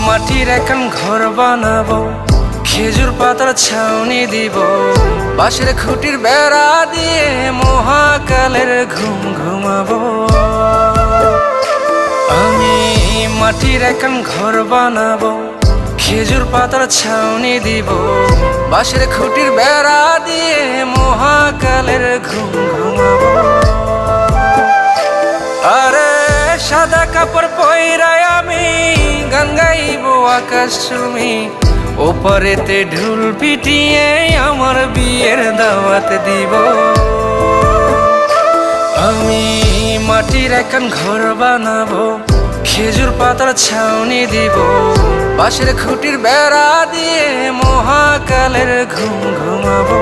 মাটির এখন ঘর বানাবো, খেজুর পাতার ছাউনি দিব, বাঁশের খুঁটির বেড়া দিয়ে মহাকালের ঘুম ঘুমাবো। আমি মাটির এখন ঘর বানাবো, খেজুর পাতার ছাউনি দিব, বাঁশের খুঁটির বেড়া দিয়ে মহাকালের ঘুম ঘুমাবো। আরে সাদা কাপড় পয়রায় আমি গান গাইব আকাশ চুমি, ওপারেতে ঢুল পিটিয়ে আমার বিয়ের দাওয়াত দিব। আমি মাটির এখন ঘর বানাবো, খেজুর পাতার ছাউনি দিব, বাঁশের খুঁটির বেড়া দিয়ে মহাকালের ঘুম ঘুমাবো।